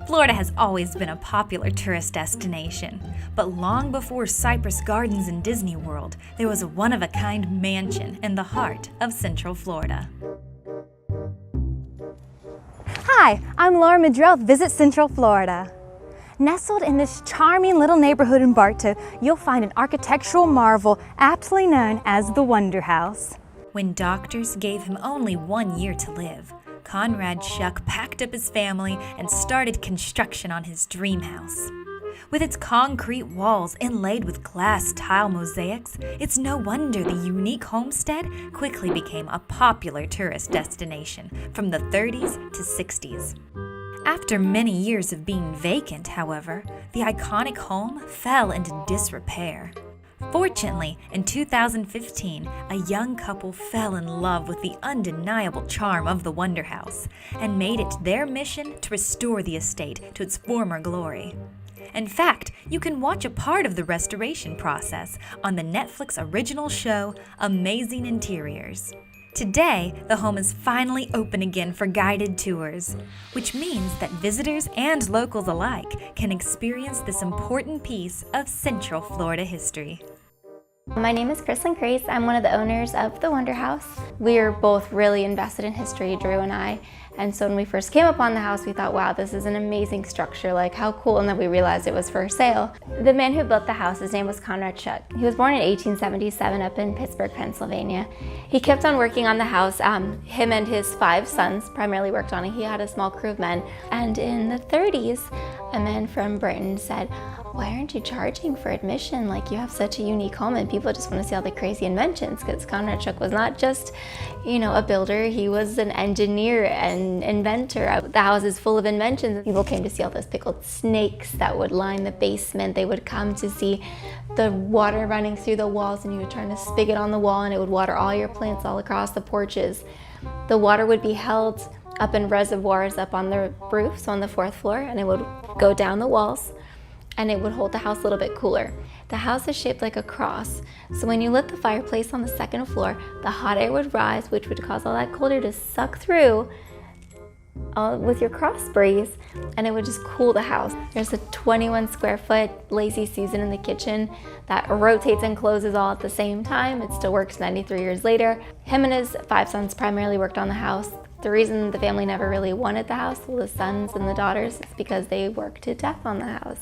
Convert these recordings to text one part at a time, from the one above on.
Florida has always been a popular tourist destination, but long before Cypress Gardens and Disney World, there was a one-of-a-kind mansion in the heart of Central Florida. Hi, I'm Laura Madrell with Visit Central Florida. Nestled in this charming little neighborhood in Bartow, you'll find an architectural marvel aptly known as the Wonder House. When doctors gave him only 1 year to live, Conrad Shuck packed up his family and started construction on his dream house. With its concrete walls inlaid with glass tile mosaics, it's no wonder the unique homestead quickly became a popular tourist destination from the 30s to 60s. After many years of being vacant, however, the iconic home fell into disrepair. Fortunately, in 2015, a young couple fell in love with the undeniable charm of the Wonder House and made it their mission to restore the estate to its former glory. In fact, you can watch a part of the restoration process on the Netflix original show, Amazing Interiors. Today, the home is finally open again for guided tours, which means that visitors and locals alike can experience this important piece of Central Florida history. My name is Kristen Grace. I'm one of the owners of the Wonder House. We are both really invested in history, Drew and I. And so when we first came upon the house, we thought, wow, this is an amazing structure, like how cool, and then we realized it was for sale. The man who built the house, his name was Conrad Shuck. He was born in 1877 up in Pittsburgh, Pennsylvania. He kept on working on the house. Him and his 5 sons primarily worked on it. He had a small crew of men. And in the 30s, a man from Britain said, why aren't you charging for admission? Like, you have such a unique home and people just want to see all the crazy inventions, because Conrad Shuck was not just, a builder, he was an engineer and inventor. The house is full of inventions. People came to see all those pickled snakes that would line the basement. They would come to see the water running through the walls, and you would turn a spigot on the wall and it would water all your plants all across the porches. The water would be held up in reservoirs up on the roof, so on the 4th floor, and it would go down the walls and it would hold the house a little bit cooler. The house is shaped like a cross, so when you lit the fireplace on the 2nd floor, the hot air would rise, which would cause all that cold air to suck through with your cross breeze, and it would just cool the house. There's a 21 square foot Lazy Susan in the kitchen that rotates and closes all at the same time. It still works 93 years later. Him and his 5 sons primarily worked on the house. The reason the family never really wanted the house, well, the sons and the daughters, is because they worked to death on the house.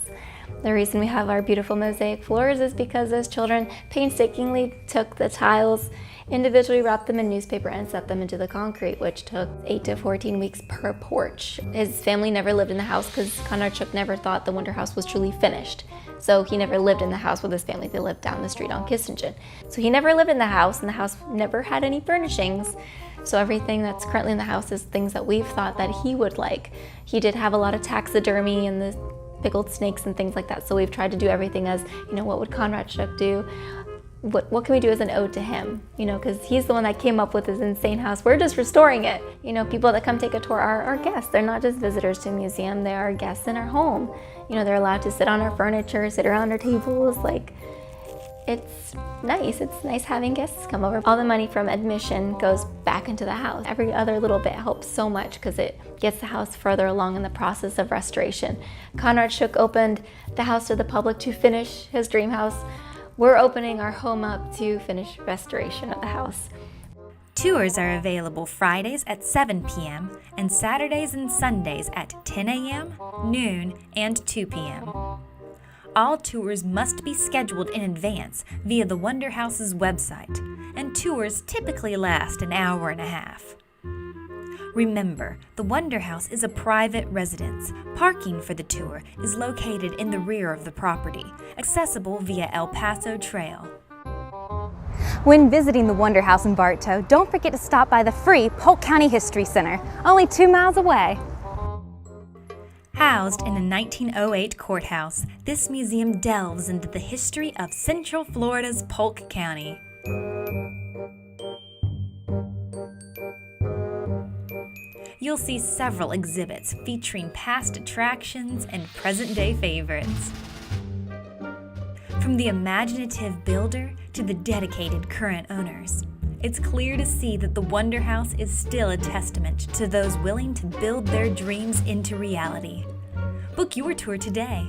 The reason we have our beautiful mosaic floors is because those children painstakingly took the tiles, individually wrapped them in newspaper and set them into the concrete, which took 8 to 14 weeks per porch. His family never lived in the house because Conrad Shuck never thought the Wonder House was truly finished. So he never lived in the house with his family. They lived down the street on Kissingen. So he never lived in the house, and the house never had any furnishings. So everything that's currently in the house is things that we've thought that he would like. He did have a lot of taxidermy and the pickled snakes and things like that. So we've tried to do everything as, what would Conrad Shuck do? What can we do as an ode to him? Because he's the one that came up with this insane house. We're just restoring it. People that come take a tour are our guests. They're not just visitors to the museum. They are guests in our home. They're allowed to sit on our furniture, sit around our tables. It's nice. It's nice having guests come over. All the money from admission goes back into the house. Every other little bit helps so much because it gets the house further along in the process of restoration. Conrad Shuck opened the house to the public to finish his dream house. We're opening our home up to finish restoration of the house. Tours are available Fridays at 7 p.m. and Saturdays and Sundays at 10 a.m., noon, and 2 p.m. All tours must be scheduled in advance via the Wonder House's website, and tours typically last an hour and a half. Remember, the Wonder House is a private residence. Parking for the tour is located in the rear of the property, accessible via El Paso Trail. When visiting the Wonder House in Bartow, don't forget to stop by the free Polk County History Center, only 2 miles away. Housed in a 1908 courthouse, this museum delves into the history of Central Florida's Polk County. You'll see several exhibits featuring past attractions and present-day favorites. From the imaginative builder to the dedicated current owners, it's clear to see that the Wonder House is still a testament to those willing to build their dreams into reality. Book your tour today.